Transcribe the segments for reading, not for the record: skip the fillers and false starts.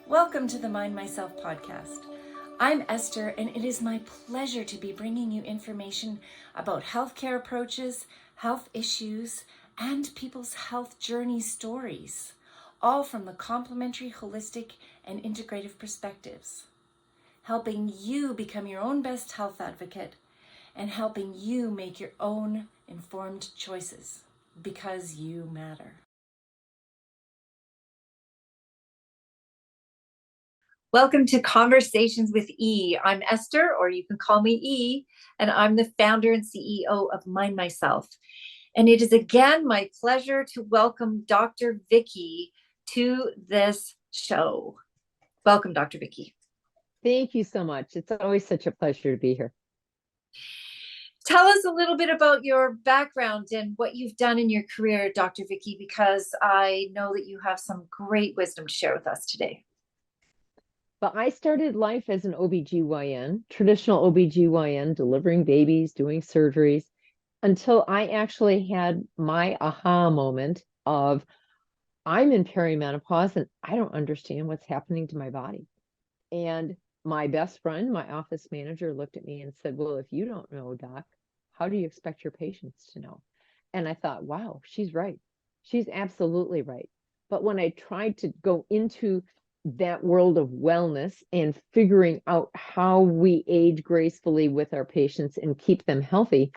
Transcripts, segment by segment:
Welcome to the Mind Myself podcast. I'm Esther, and it is my pleasure to be bringing you information about healthcare approaches, health issues, and people's health journey stories, all from the complementary, holistic, and integrative perspectives, helping you become your own best health advocate and helping you make your own informed choices because you matter. Welcome to Conversations with E. I'm Esther, or you can call me E, and I'm the founder and CEO of Mind Myself. And it is again my pleasure to welcome Dr. Vicky to this show. Welcome, Dr. Vicky. Thank you so much. It's always such a pleasure to be here. Tell us a little bit about your background and what you've done in your career, Dr. Vicky, because I know that you have some great wisdom to share with us today. But I started life as an OB-GYN, traditional OB-GYN, delivering babies, doing surgeries, until I actually had my aha moment of, I'm in perimenopause and I don't understand what's happening to my body. And my best friend, my office manager, looked at me and said, well, if you don't know, doc, how do you expect your patients to know? And I thought, wow, she's right. She's absolutely right. But when I tried to go into that world of wellness and figuring out how we age gracefully with our patients and keep them healthy,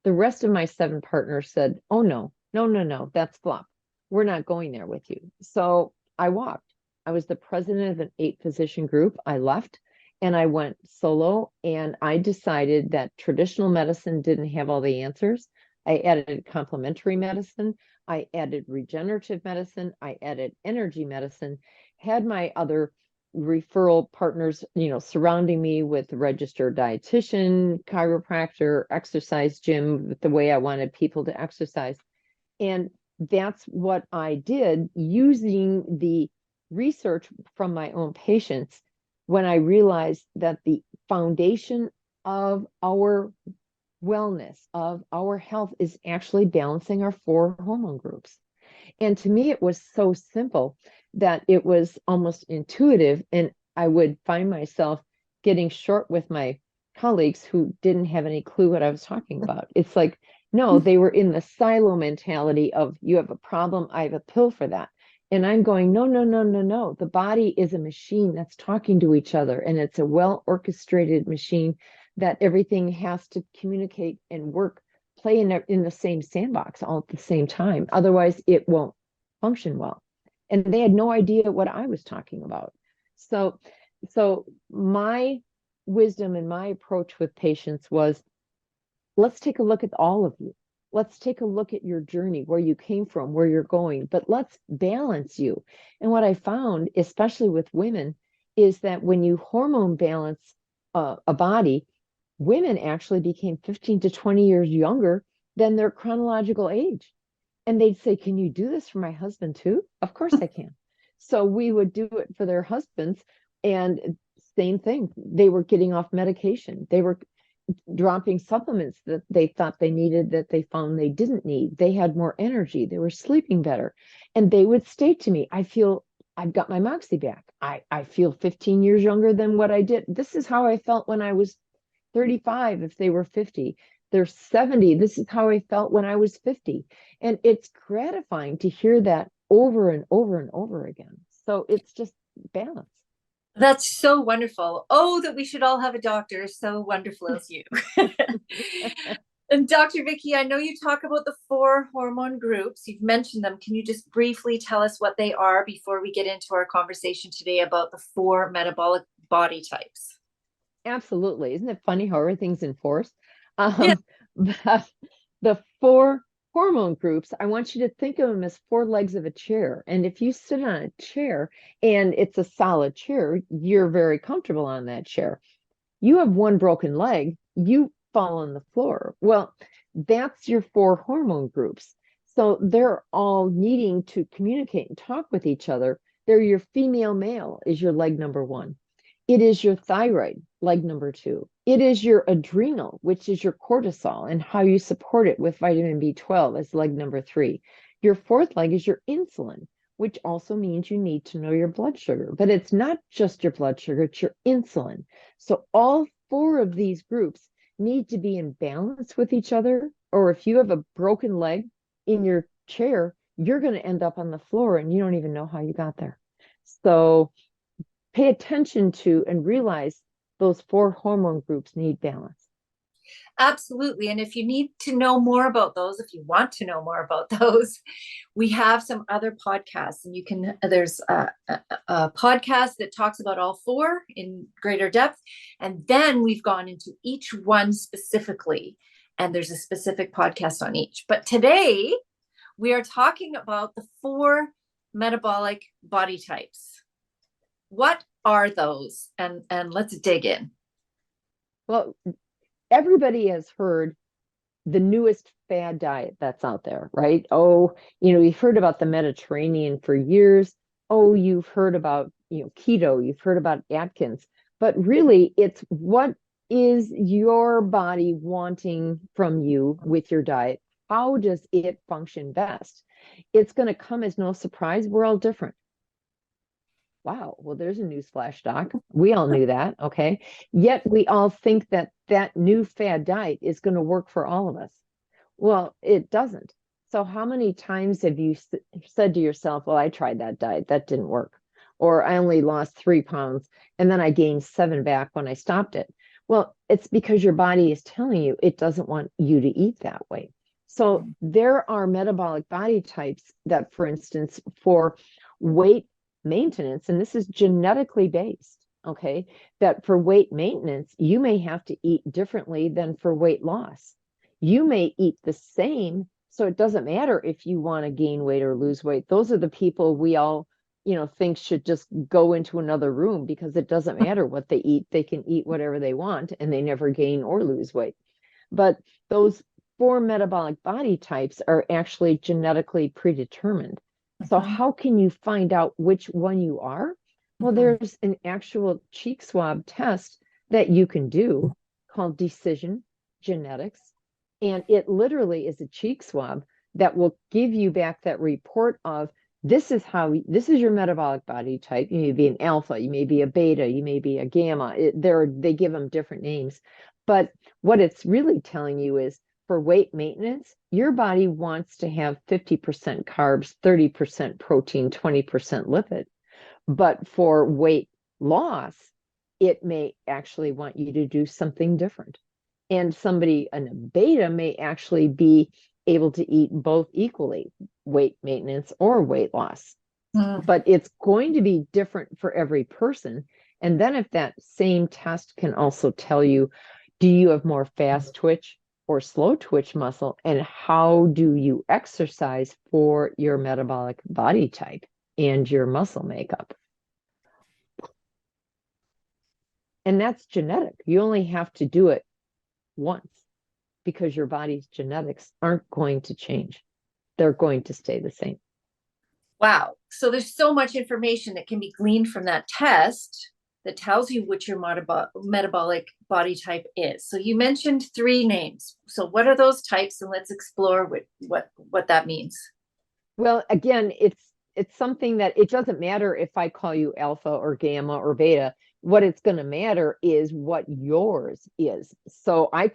the rest of my 7 partners said, oh, no, that's flop. We're not going there with you. So I walked. I was the president of an 8-physician group. I left and I went solo, and I decided that traditional medicine didn't have all the answers. I added complementary medicine. I added regenerative medicine. I added energy medicine, had my other referral partners, surrounding me with registered dietitian, chiropractor, exercise gym, with the way I wanted people to exercise. And that's what I did, using the research from my own patients, when I realized that the foundation of our wellness, of our health, is actually balancing our 4 hormone groups. And to me, it was so simple that it was almost intuitive. And I would find myself getting short with my colleagues who didn't have any clue what I was talking about. It's like, no, they were in the silo mentality of, you have a problem, I have a pill for that. And I'm going, no. The body is a machine that's talking to each other, and it's a well-orchestrated machine that everything has to communicate and work, play in the same sandbox all at the same time. Otherwise, it won't function well. And they had no idea what I was talking about. So my wisdom and my approach with patients was, let's take a look at all of you. Let's take a look at your journey, where you came from, where you're going, but let's balance you. And what I found, especially with women, is that when you hormone balance a body, women actually became 15 to 20 years younger than their chronological age. And they'd say, can you do this for my husband too? Of course I can. So we would do it for their husbands, and same thing. They were getting off medication. They were dropping supplements that they thought they needed that they found they didn't need. They had more energy. They were sleeping better. And they would state to me, I feel I've got my moxie back. I feel 15 years younger than what I did. This is how I felt when I was 35, if they were 50. They're 70. This is how I felt when I was 50. And it's gratifying to hear that over and over and over again. So it's just balance. That's so wonderful. Oh, that we should all have a doctor so wonderful as you. And Dr. Vicky, I know you talk about the 4 hormone groups. You've mentioned them. Can you just briefly tell us what they are before we get into our conversation today about the 4 metabolic body types? Absolutely. Isn't it funny how everything's enforced? Yeah. The 4 hormone groups, I want you to think of them as 4 legs of a chair. And if you sit on a chair and it's a solid chair, you're very comfortable on that chair. You have one broken leg, you fall on the floor. Well, that's your 4 hormone groups. So they're all needing to communicate and talk with each other. They're your female male is your leg number 1. It is your thyroid, leg number 2. It is your adrenal, which is your cortisol and how you support it with vitamin B12 as leg number 3. Your 4th leg is your insulin, which also means you need to know your blood sugar. But it's not just your blood sugar, it's your insulin. So all four of these groups need to be in balance with each other. Or if you have a broken leg in your chair, you're going to end up on the floor and you don't even know how you got there. So pay attention to and realize those four hormone groups need balance. Absolutely. And if you need to know more about those, if you want to know more about those, we have some other podcasts, and there's a podcast that talks about all four in greater depth. And then we've gone into each one specifically, and there's a specific podcast on each. But today we are talking about the four metabolic body types. What are those? And let's dig in. Well, everybody has heard the newest fad diet that's out there, right? Oh, you've heard about the Mediterranean for years. Oh, you've heard about, keto, you've heard about Atkins, but really it's what is your body wanting from you with your diet? How does it function best? It's going to come as no surprise. We're all different. Wow, well, there's a newsflash, Doc. We all knew that, okay? Yet we all think that that new fad diet is going to work for all of us. Well, it doesn't. So how many times have you said to yourself, well, I tried that diet, that didn't work. Or I only lost 3 pounds and then I gained 7 back when I stopped it. Well, it's because your body is telling you it doesn't want you to eat that way. So there are metabolic body types that, for instance, for weight maintenance, and this is genetically based, okay, that for weight maintenance, you may have to eat differently than for weight loss. You may eat the same, so it doesn't matter if you want to gain weight or lose weight. Those are the people we all, think should just go into another room because it doesn't matter what they eat. They can eat whatever they want and they never gain or lose weight. But those 4 metabolic body types are actually genetically predetermined. So how can you find out which one you are? Well, there's an actual cheek swab test that you can do called Decision Genetics. And it literally is a cheek swab that will give you back that report of this is your metabolic body type. You may be an alpha, you may be a beta, you may be a gamma. They give them different names. But what it's really telling you is for weight maintenance, your body wants to have 50% carbs, 30% protein, 20% lipid. But for weight loss, it may actually want you to do something different. And somebody in a beta may actually be able to eat both equally, weight maintenance or weight loss. But it's going to be different for every person. And then if that same test can also tell you, do you have more fast twitch or slow twitch muscle, and how do you exercise for your metabolic body type and your muscle makeup? And that's genetic. You only have to do it once because your body's genetics aren't going to change. They're going to stay the same. Wow. So there's so much information that can be gleaned from that test that tells you what your metabolic body type is. So you mentioned 3 names. So what are those types? And let's explore what that means. Well, again, it's something that it doesn't matter if I call you alpha or gamma or beta. What it's going to matter is what yours is. So I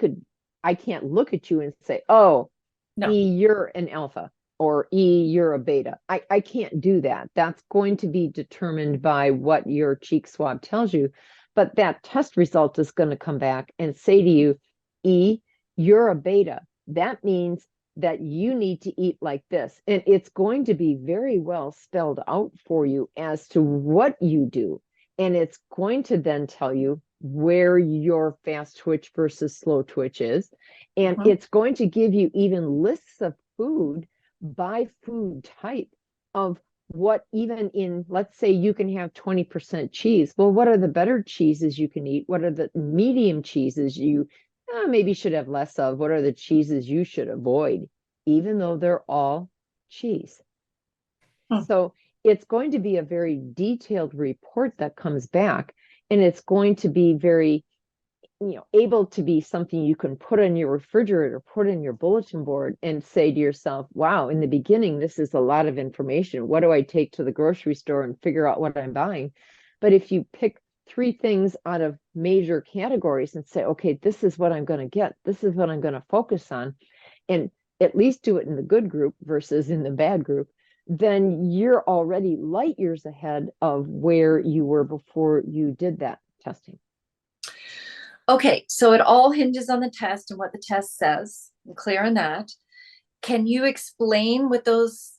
can't look at you and say, oh, no. E, you're an alpha, or E, you're a beta. I can't do that. That's going to be determined by what your cheek swab tells you. But that test result is going to come back and say to you, E, you're a beta. That means that you need to eat like this. And it's going to be very well spelled out for you as to what you do. And it's going to then tell you where your fast twitch versus slow twitch is. And it's going to give you even lists of food by food type of what, even in, let's say you can have 20% cheese. Well, what are the better cheeses you can eat? What are the medium cheeses you maybe should have less of? What are the cheeses you should avoid, even though they're all cheese? So it's going to be a very detailed report that comes back, and it's going to be very able to be something you can put on your refrigerator, put in your bulletin board, and say to yourself, wow, in the beginning, this is a lot of information. What do I take to the grocery store and figure out what I'm buying? But if you pick 3 things out of major categories and say, okay, this is what I'm going to get, this is what I'm going to focus on, and at least do it in the good group versus in the bad group, then you're already light years ahead of where you were before you did that testing. Okay, so it all hinges on the test and what the test says. I'm clear on that. Can you explain what those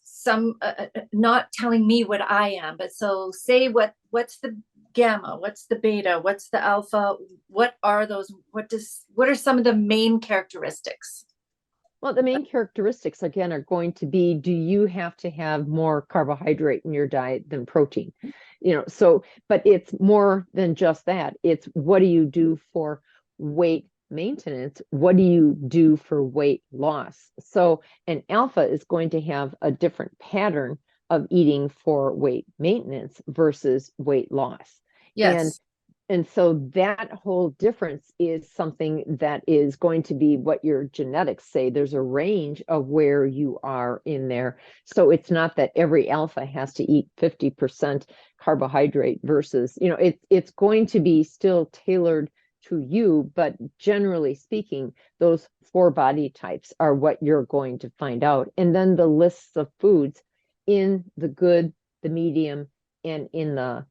not telling me what I am, but so say what's the gamma, what's the beta, what's the alpha, what are those, what are some of the main characteristics? Well, the main characteristics, again, are going to be, do you have to have more carbohydrate in your diet than protein? But it's more than just that. It's what do you do for weight maintenance? What do you do for weight loss? So an alpha is going to have a different pattern of eating for weight maintenance versus weight loss. Yes. And so that whole difference is something that is going to be what your genetics say. There's a range of where you are in there. So it's not that every alpha has to eat 50% carbohydrate versus, it's going to be still tailored to you. But generally speaking, those 4 body types are what you're going to find out. And then the lists of foods in the good, the medium, and in the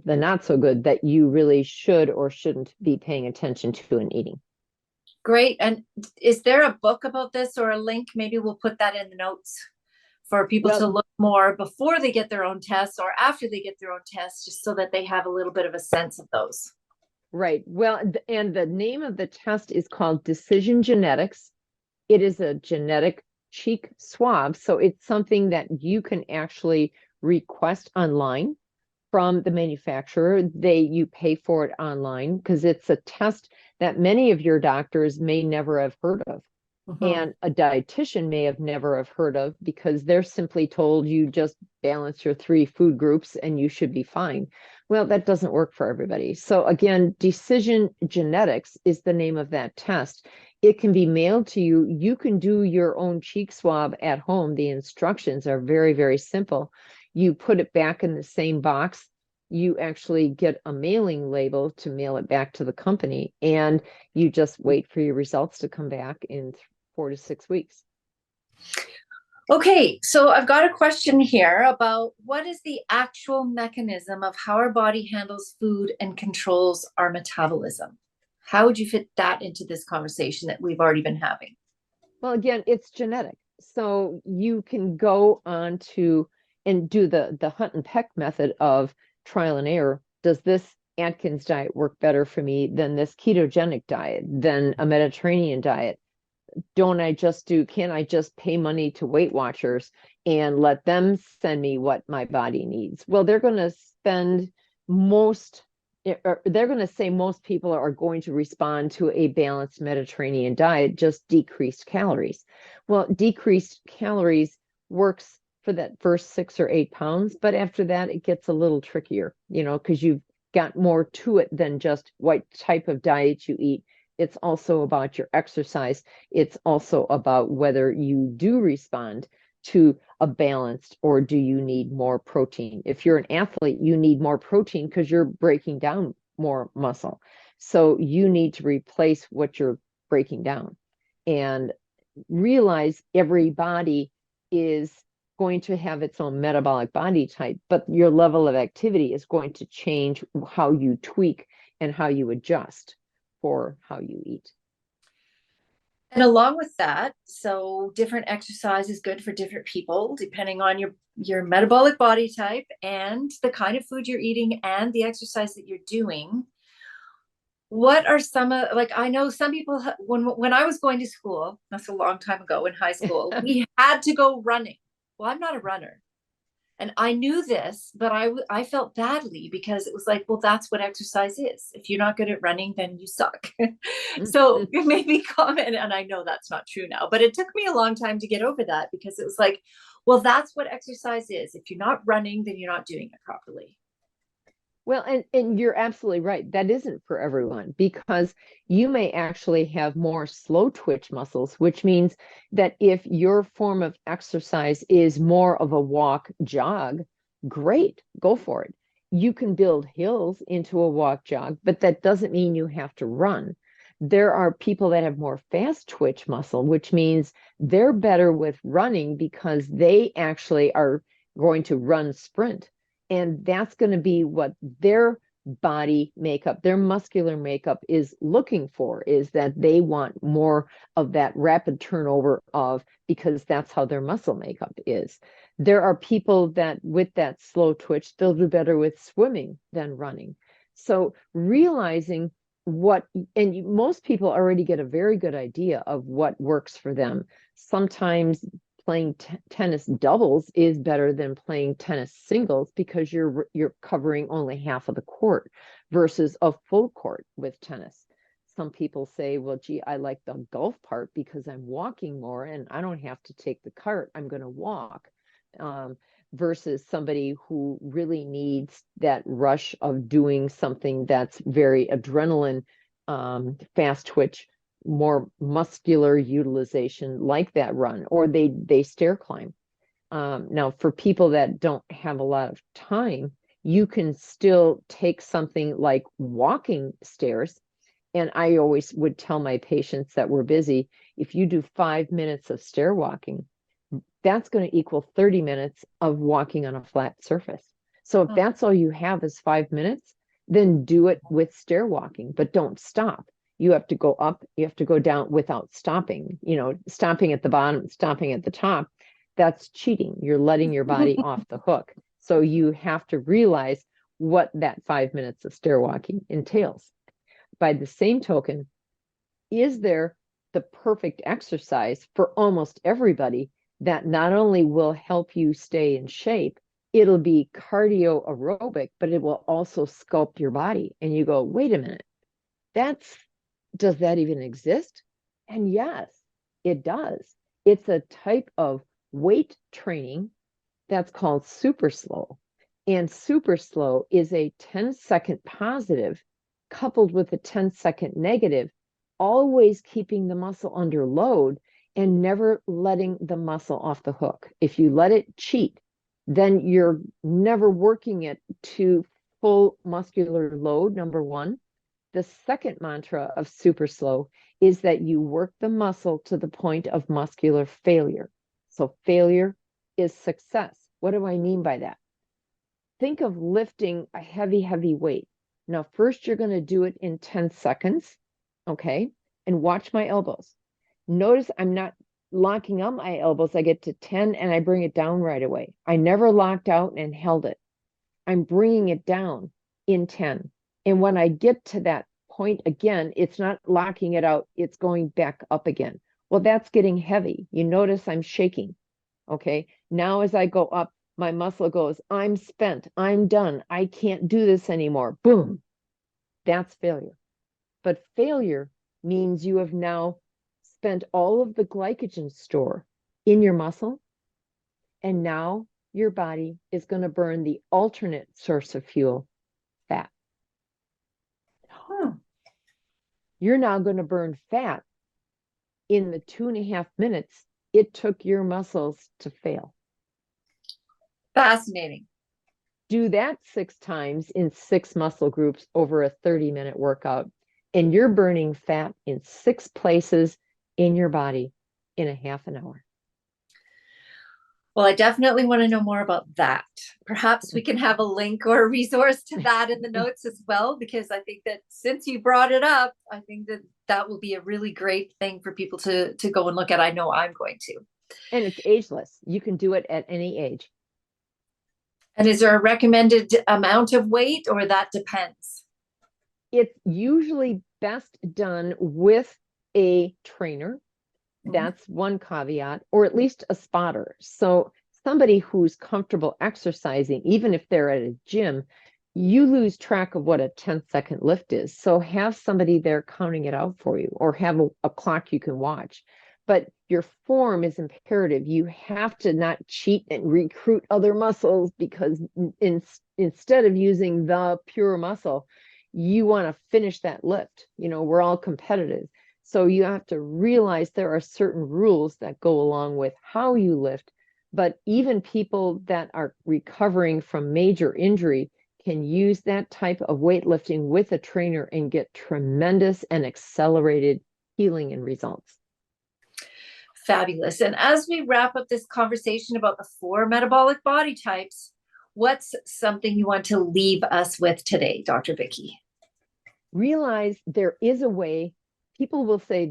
not so good that you really should or shouldn't be paying attention to in eating. Great. And is there a book about this or a link? Maybe we'll put that in the notes for people to look more before they get their own tests or after they get their own tests, just so that they have a little bit of a sense of those. Right. Well, and the name of the test is called Decision Genetics. It is a genetic cheek swab. So it's something that you can actually request online from the manufacturer. You pay for it online because it's a test that many of your doctors may never have heard of. And a dietitian may have never have heard of, because they're simply told you just balance your 3 food groups and you should be fine. Well, that doesn't work for everybody. So again, Decision Genetics is the name of that test. It can be mailed to you. You can do your own cheek swab at home. The instructions are very, very simple. You put it back in the same box. You actually get a mailing label to mail it back to the company, and you just wait for your results to come back in 4 to 6 weeks. Okay, so I've got a question here about what is the actual mechanism of how our body handles food and controls our metabolism? How would you fit that into this conversation that we've already been having? Well, again, it's genetic. So you can go on to and do the hunt and peck method of trial and error. Does this Atkins diet work better for me than this ketogenic diet, than a Mediterranean diet? Can I just pay money to Weight Watchers and let them send me what my body needs? Well, they're going to say most people are going to respond to a balanced Mediterranean diet, just decreased calories. Well, decreased calories works for that first 6 or 8 pounds, but after that, it gets a little trickier, because you've got more to it than just what type of diet you eat. It's also about your exercise. It's also about whether you do respond to a balanced, or do you need more protein? If you're an athlete, you need more protein because you're breaking down more muscle. So you need to replace what you're breaking down, and realize every body is going to have its own metabolic body type, but your level of activity is going to change how you tweak and how you adjust for how you eat. And along with that, so different exercise is good for different people, depending on your metabolic body type and the kind of food you're eating and the exercise that you're doing. What are some of, like, I know some people, when I was going to school, that's a long time ago in high school, we had to go running. Well, I'm not a runner. And I knew this, but I felt badly, because it was like, well, that's what exercise is. If you're not good at running, then you suck. So it made me comment, and I know that's not true now, but it took me a long time to get over that, because it was like, well, that's what exercise is. If you're not running, then you're not doing it properly. Well, and you're absolutely right. That isn't for everyone because you may actually have more slow twitch muscles, which means that if your form of exercise is more of a walk jog, great, go for it. You can build hills into a walk jog, but that doesn't mean you have to run. There are people that have more fast twitch muscle, which means they're better with running because they actually are going to run sprint. And that's going to be what their body makeup, their muscular makeup is looking for, is that they want more of that rapid turnover of, because that's how their muscle makeup is. There are people that with that slow twitch, they'll do better with swimming than running. So realizing what, and most people already get a very good idea of what works for them. Sometimes playing tennis doubles is better than playing tennis singles because you're covering only half of the court versus a full court with tennis. Some people say, well, gee, I like the golf part because I'm walking more and I don't have to take the cart. I'm going to walk. Versus somebody who really needs that rush of doing something that's very adrenaline, fast twitch, more muscular utilization like that run, or they stair climb. Now, for people that don't have a lot of time, you can still take something like walking stairs. And I always would tell my patients that were busy, if you do 5 minutes of stair walking, that's going to equal 30 minutes of walking on a flat surface. So if that's all you have is 5 minutes, then do it with stair walking, but don't stop. You have to go up, you have to go down without stopping, stopping at the bottom, stopping at the top. That's cheating. You're letting your body off the hook. So you have to realize what that 5 minutes of stair walking entails. By the same token, is there the perfect exercise for almost everybody that not only will help you stay in shape, it'll be cardio aerobic, but it will also sculpt your body. And you go, wait a minute, does that even exist? And yes, it does. It's a type of weight training that's called super slow. And super slow is a 10-second positive coupled with a 10-second negative, always keeping the muscle under load and never letting the muscle off the hook. If you let it cheat, then you're never working it to full muscular load, number one. The second mantra of super slow is that you work the muscle to the point of muscular failure. So failure is success. What do I mean by that? Think of lifting a heavy, heavy weight. Now, first you're going to do it in 10 seconds, okay? And watch my elbows. Notice I'm not locking up my elbows. I get to 10 and I bring it down right away. I never locked out and held it. I'm bringing it down in 10. And when I get to that point again, it's not locking it out, it's going back up again. Well, that's getting heavy. You notice I'm shaking, okay? Now as I go up, my muscle goes, I'm spent, I'm done, I can't do this anymore. Boom. That's failure. But failure means you have now spent all of the glycogen store in your muscle, and now your body is going to burn the alternate source of fuel, fat. You're now going to burn fat in the 2.5 minutes it took your muscles to fail. Fascinating. Do that 6 times in 6 muscle groups over a 30-minute workout, and you're burning fat in 6 places in your body in a half an hour. Well, I definitely want to know more about that. Perhaps we can have a link or a resource to that in the notes as well, because I think that since you brought it up, I think that that will be a really great thing for people to go and look at. I know I'm going to. And it's ageless. You can do it at any age. And is there a recommended amount of weight, or that depends? It's usually best done with a trainer. That's one caveat, or at least a spotter. So somebody who's comfortable exercising, even if they're at a gym, you lose track of what a 10-second lift is. So have somebody there counting it out for you, or have a clock you can watch. but your form is imperative. You have to not cheat and recruit other muscles, because instead of using the pure muscle, you want to finish that lift. We're all competitive. So you have to realize there are certain rules that go along with how you lift. But even people that are recovering from major injury can use that type of weightlifting with a trainer and get tremendous and accelerated healing and results. Fabulous. And as we wrap up this conversation about the 4 metabolic body types, what's something you want to leave us with today, Dr. Vicki? Realize there is a way. People will say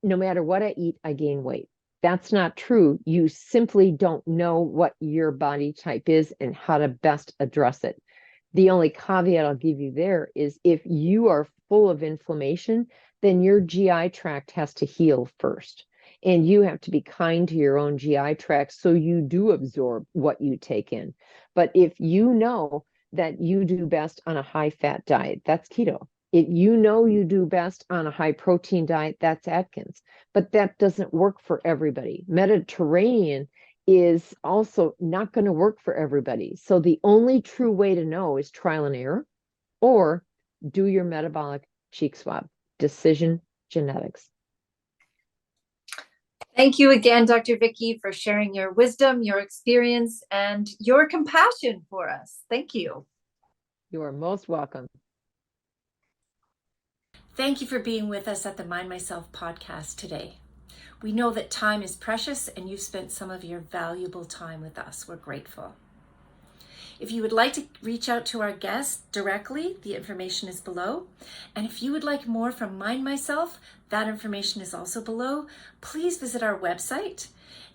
no matter what I eat, I gain weight. That's not true. You simply don't know what your body type is and how to best address it. The only caveat I'll give you there is if you are full of inflammation, then your GI tract has to heal first. And you have to be kind to your own GI tract so you do absorb what you take in. But if you know that you do best on a high-fat diet, that's keto. If you know you do best on a high-protein diet, that's Atkins. But that doesn't work for everybody. Mediterranean is also not going to work for everybody. So the only true way to know is trial and error, or do your metabolic cheek swab. Decision genetics. Thank you again, Dr. Vicki, for sharing your wisdom, your experience, and your compassion for us. Thank you. You are most welcome. Thank you for being with us at the Mind Myself podcast today. We know that time is precious and you've spent some of your valuable time with us. We're grateful. If you would like to reach out to our guest directly, the information is below. And if you would like more from Mind Myself, that information is also below. Please visit our website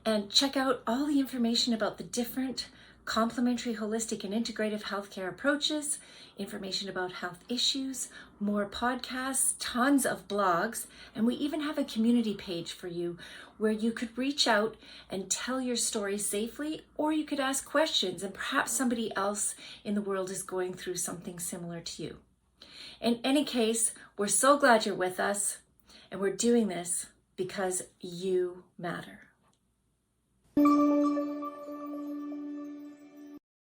and check out all the information about the different complementary, holistic, and integrative healthcare approaches, information about health issues, more podcasts, tons of blogs, and we even have a community page for you where you could reach out and tell your story safely, or you could ask questions and perhaps somebody else in the world is going through something similar to you. In any case, we're so glad you're with us, and we're doing this because you matter.